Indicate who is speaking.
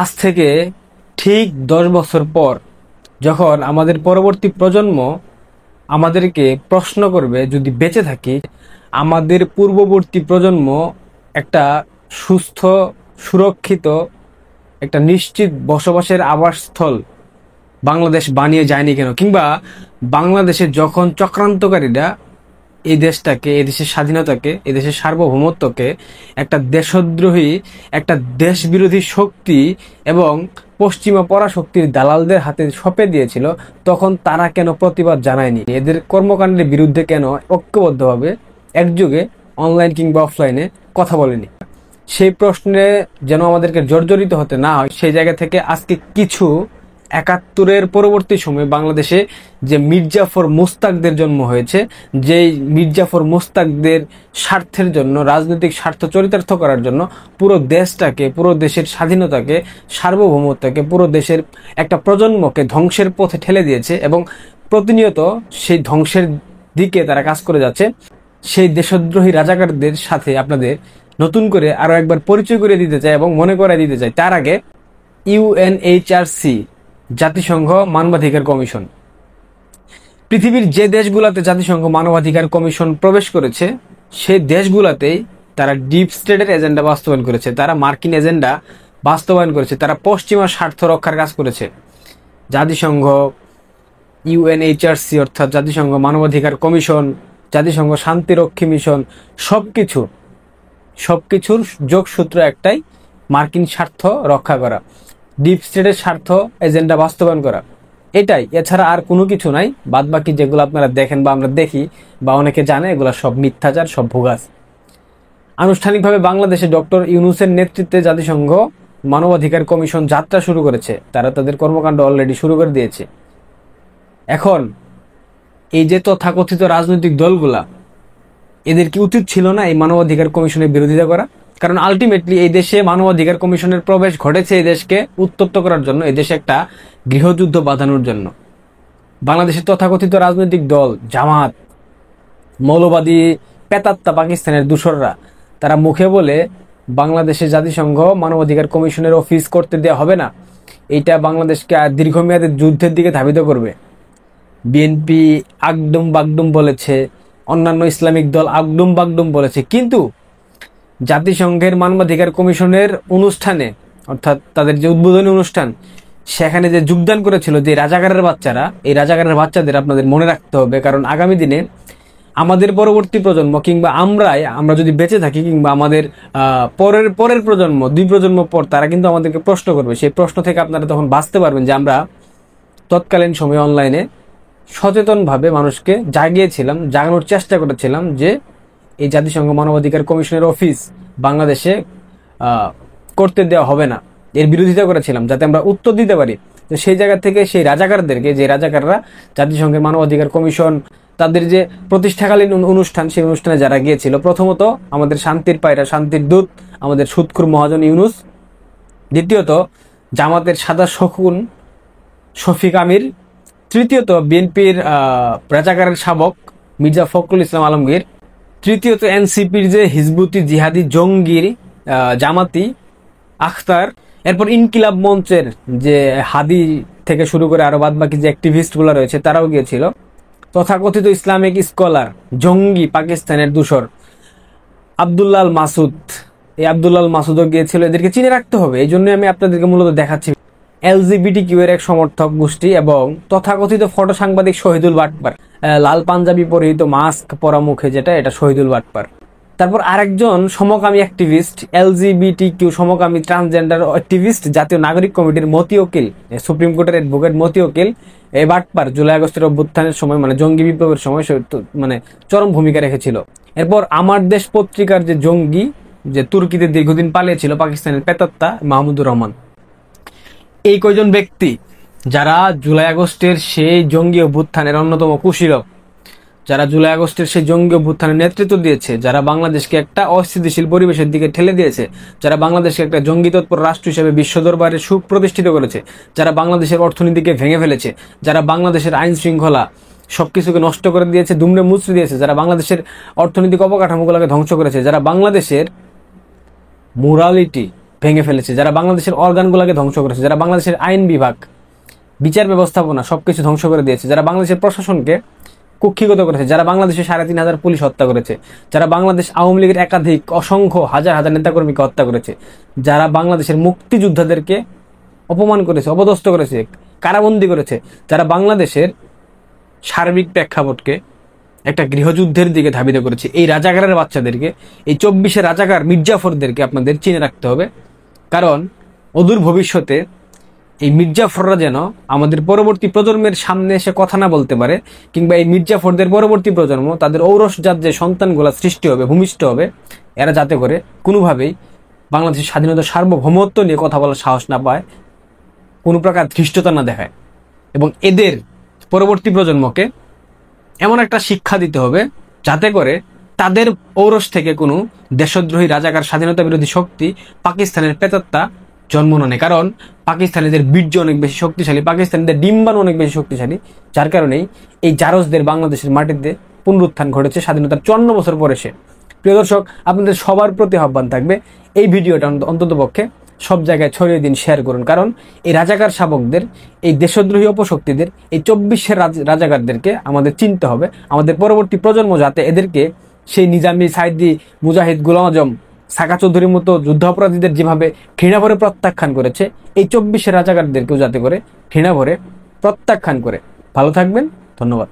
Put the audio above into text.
Speaker 1: আজ থেকে ঠিক 10 বছর পর যখন আমাদের পরবর্তী প্রজন্ম আমাদেরকে প্রশ্ন করবে, যদি বেঁচে থাকি, আমাদের পূর্ববর্তী প্রজন্ম একটা সুস্থ, সুরক্ষিত, একটা নিশ্চিত বসবাসের আবাসস্থল বাংলাদেশ বানিয়ে যায়নি কেন? কিংবা বাংলাদেশে যখন চক্রান্তকারীরা এই দেশটাকে, এই দেশের স্বাধীনতাকে, এই দেশের সার্বভৌমত্বকে একটা দেশদ্রোহী, একটা দেশ বিরোধী শক্তি এবং পশ্চিমা পরাশক্তির দালালদের হাতে সঁপে দিয়েছিল, তখন তারা কেন প্রতিবাদ জানায়নি? এদের কর্মকাণ্ডের বিরুদ্ধে কেন ঐক্যবদ্ধভাবে একযোগে অনলাইন কিংবা অফলাইনে কথা বলেনি? সেই প্রশ্নে যেন আমাদেরকে জর্জরিত হতে না হয়, সেই জায়গা থেকে আজকে কিছু 71-এর পরবর্তী সময়ে বাংলাদেশে যে মির্জাফর মুস্তাকদের জন্ম হয়েছে, যেই মির্জাফর মুস্তাকদের স্বার্থের জন্য, রাজনৈতিক স্বার্থ চরিতার্থ করার জন্য পুরো দেশটাকে, পুরো দেশের স্বাধীনতাকে, সার্বভৌমত্বকে, পুরো দেশের একটা প্রজন্মকে ধ্বংসের পথে ঠেলে দিয়েছে এবং প্রতিনিয়ত সেই ধ্বংসের দিকে তারা কাজ করে যাচ্ছে। সেই দেশদ্রোহী রাজাকারদের সাথে আপনাদের নতুন করে আরো একবার পরিচয় করে দিতে চাই এবং মনে করাই দিতে চাই। তার আগে ইউএনএইচআরসি, জাতিসংঘ মানবাধিকার কমিশন, পৃথিবীর যে দেশগুলোতে জাতিসংঘ মানবাধিকার কমিশন প্রবেশ করেছে সেই দেশগুলোতেই তারা ডিপ স্টেটের এজেন্ডা বাস্তবায়ন করেছে, তারা মার্কিন এজেন্ডা বাস্তবায়ন করেছে, তারা পশ্চিমা স্বার্থ রক্ষার কাজ করেছে। জাতিসংঘ, ইউএনএইচআরসি অর্থাৎ জাতিসংঘ মানবাধিকার কমিশন, জাতিসংঘ শান্তিরক্ষী মিশন, সবকিছুর যোগসূত্র একটাই, মার্কিন স্বার্থ রক্ষা করা, ডিপ স্টেটের স্বার্থ এজেন্ডা বাস্তবায়ন করা, এটাই। এছাড়া আর কোনো কিছু নাই। বাদবাকি যেগুলো আপনারা দেখেন বা আমরা দেখি বা অনেকে জানে, এগুলো সব মিথ্যাচার, সব ভুগাস। আনুষ্ঠানিকভাবে বাংলাদেশে ডক্টর ইউনূসের নেতৃত্বে জাতিসংঘ মানবাধিকার কমিশন যাত্রা শুরু করেছে। তারা তাদের কর্মকাণ্ড অলরেডি শুরু করে দিয়েছে। এখন এই যে তথাকথিত রাজনৈতিক দলগুলা, এদের কি উচিত ছিল না এই মানবাধিকার কমিশনের বিরোধিতা করা? কারণ আলটিমেটলি এই দেশে মানবাধিকার কমিশনের প্রবেশ ঘটেছে এই দেশকে উত্তপ্ত করার জন্য, এই দেশে একটা গৃহযুদ্ধ বাঁধানোর জন্য। বাংলাদেশের তথাকথিত রাজনৈতিক দল জামাত, মৌলবাদী পেতাত্তা পাকিস্তানের দূষররা, তারা মুখে বলে বাংলাদেশে জাতিসংঘ মানবাধিকার কমিশনের অফিস করতে দেওয়া হবে না, এইটা বাংলাদেশকে দীর্ঘমেয়াদী যুদ্ধের দিকে ধাবিত করবে। বিএনপি আগডুম বাগডুম বলেছে, অন্যান্য ইসলামিক দল আগডুম বাগডুম বলেছে, কিন্তু জাতিসংঘের মানবাধিকার কমিশনের অনুষ্ঠানে, অর্থাৎ তাদের যে উদ্বোধনী অনুষ্ঠান, সেখানে যে যোগদান করেছিল যে রাজাকারের বাচ্চারা, এই রাজাকারের বাচ্চাদের আপনাদের মনে রাখতে হবে। কারণ আগামী দিনে আমাদের পরবর্তী প্রজন্ম কিংবা আমরা যদি বেঁচে থাকি, কিংবা আমাদের পরের প্রজন্ম, 2 প্রজন্ম পর, তারা কিন্তু আমাদেরকে প্রশ্ন করবে। সেই প্রশ্ন থেকে আপনারা তখন বাঁচতে পারবেন যে আমরা তৎকালীন সময়ে অনলাইনে সচেতনভাবে মানুষকে জাগানোর চেষ্টা করেছিলাম যে এই জাতিসংঘ মানবাধিকার কমিশনের অফিস বাংলাদেশে করতে দেওয়া হবে না, এর বিরোধিতা করেছিলাম যাতে আমরা উত্তর দিতে পারি। তো সেই জায়গা থেকে সেই রাজাকারদেরকে, যে রাজাকাররা জাতিসংঘের মানবাধিকার কমিশন তাদের যে প্রতিষ্ঠাকালীন অনুষ্ঠান, সেই অনুষ্ঠানে যারা গিয়েছিল, প্রথমত আমাদের শান্তির পায়রা, শান্তির দূত আমাদের সুদখোর মহাজন ইউনূস, দ্বিতীয়ত জামাতের সাদা শকুন শফিক আমির, তৃতীয়ত বিএনপির রাজাকারের শাবক মির্জা ফখরুল ইসলাম আলমগীর, তৃতীয়ত এনসিপির যে হিজবুতি জিহাদি জঙ্গির জামাতি আখতার, এরপর ইনকিলাব মঞ্চের যে হাদি থেকে শুরু করে আরো বাদবাকি যে অ্যাক্টিভিস্টগুলো রয়েছে তারাও গিয়েছিল, তথাকথিত ইসলামিক স্কলার, জঙ্গি পাকিস্তানের দূষর আব্দুল্লাহ আল মাসুদ, এই আব্দুল্লাহ আল মাসুদও গিয়েছিল। এদেরকে চিনে রাখতে হবে, এই জন্যই আমি আপনাদেরকে মূলত দেখাচ্ছি। এলজিবিটিকিউ এর এক সমর্থক গোষ্ঠী এবং তথাকথিত ফটো সাংবাদিক শহীদুল বাটপার, লাল পাঞ্জাবি পরিহিত, মাস্ক পরা মুখে যেটা, এটা শহীদুল বাটপার। তারপর আরেকজন সমকামী অ্যাক্টিভিস্ট, এলজিবিটিকিউ সমকামী ট্রান্সজেন্ডার অ্যাক্টিভিস্ট, জাতীয় নাগরিক কমিটির মতি উকিল, সুপ্রিম কোর্টের অ্যাডভোকেট মতি উকিল, এই বাটপার জুলাই আগস্টের অভ্যুত্থানের সময়, মানে জঙ্গি বিপ্লবের সময় মানে চরম ভূমিকা রেখেছিল। এরপর আমার দেশ পত্রিকার যে জঙ্গি, যে তুর্কিতে দীর্ঘদিন পালিয়েছিল, পাকিস্তানের পেতাত্তা মাহমুদুর রহমান। এই কয়জন ব্যক্তি যারা জুলাই আগস্টের সেই জঙ্গি অভ্যুত্থানের অন্যতম কুশীলব, যারা জুলাই আগস্টের সেই জঙ্গি অভ্যুত্থানের নেতৃত্ব দিয়েছে, যারা বাংলাদেশকে একটা অস্থিতিশীল পরিবেশের দিকে ঠেলে দিয়েছে, যারা বাংলাদেশকে একটা জঙ্গি তৎপর রাষ্ট্র হিসেবে বিশ্ব দরবারে সুপ্রতিষ্ঠিত করেছে, যারা বাংলাদেশের অর্থনীতিকে ভেঙে ফেলেছে, যারা বাংলাদেশের আইন শৃঙ্খলা সবকিছুকে নষ্ট করে দিয়েছে, দুমড়ে মুচড়ে দিয়েছে, যারা বাংলাদেশের অর্থনৈতিক অবকাঠামোগুলোকে ধ্বংস করেছে, যারা বাংলাদেশের মোরালিটি, ভেঙে ফেলেছে, যারা বাংলাদেশের অর্গানগুলোকে ধ্বংস করেছে, যারা বাংলাদেশের আইন বিভাগ, বিচার ব্যবস্থাপনা সবকিছু ধ্বংস করে দিয়েছে, যারা বাংলাদেশের প্রশাসনকে কুক্ষিগত করেছে, যারা বাংলাদেশে 3,500 পুলিশ হত্যা করেছে, যারা বাংলাদেশ আওয়ামী লীগের একাধিক অসংখ্য হাজার হাজার নেতাকর্মীকে হত্যা করেছে, যারা বাংলাদেশের মুক্তিযোদ্ধাদেরকে অপমান করেছে, অপদস্থ করেছে, কারাবন্দী করেছে, যারা বাংলাদেশের সার্বিক প্রেক্ষাপটকে একটা গৃহযুদ্ধের দিকে ধাবিত করেছে, এই রাজাকারের বাচ্চাদেরকে, এই 24 রাজাকার মির্জাফরদেরকে আপনাদের চিনে রাখতে হবে। কারণ অদূর ভবিষ্যতে এই মির্জাফররা যেন আমাদের পরবর্তী প্রজন্মের সামনে এসে কথা না বলতে পারে, কিংবা এই মির্জাফরদের পরবর্তী প্রজন্ম, তাদের ঔরসজাত যে সন্তানগুলো সৃষ্টি হবে, ভূমিষ্ঠ হবে, এরা যাতে করে কোনোভাবেই বাংলাদেশের স্বাধীনতা সার্বভৌমত্ব নিয়ে কথা বলার সাহস না পায়, কোনো প্রকার ধৃষ্টতা না দেখায়। এবং এদের পরবর্তী প্রজন্মকে এমন একটা শিক্ষা দিতে হবে যাতে করে তাদের ঔরস থেকে কোনো দেশদ্রোহী রাজাকার স্বাধীনতা বিরোধী শক্তি পাকিস্তানের প্রেতাত্মা জন্ম না নেয়। কারণ পাকিস্তানিদের বীর্য অনেক বেশি শক্তিশালী, পাকিস্তানিদের ডিম্বাণু অনেক বেশি শক্তিশালী, যার কারণেই এই জারজদের বাংলাদেশের মাটিতে পুনরুত্থান ঘটেছে স্বাধীনতার 54 বছর পরে সে। প্রিয় দর্শক, আপনাদের সবার প্রতি আহ্বান থাকবে এই ভিডিওটা অন্ততপক্ষে সব জায়গায় ছড়িয়ে দিন, শেয়ার করুন। কারণ এই রাজাকার শাবকদের, এই দেশদ্রোহী অপশক্তিদের, এই 24 রাজাকারদেরকে আমাদের চিনতে হবে। আমাদের পরবর্তী প্রজন্ম যাতে এদেরকে সেই নিজামী, সাইদি, মুজাহিদ, গোলাম আজম, সাকা চৌধুরীর মতো যুদ্ধাপরাধীদের যেভাবে ঘৃণা ভরে প্রত্যাখ্যান করেছে, এই 24 রাজাকারদেরকেও যাতে করে ঘৃণা ভরে প্রত্যাখ্যান করে। ভালো থাকবেন, ধন্যবাদ।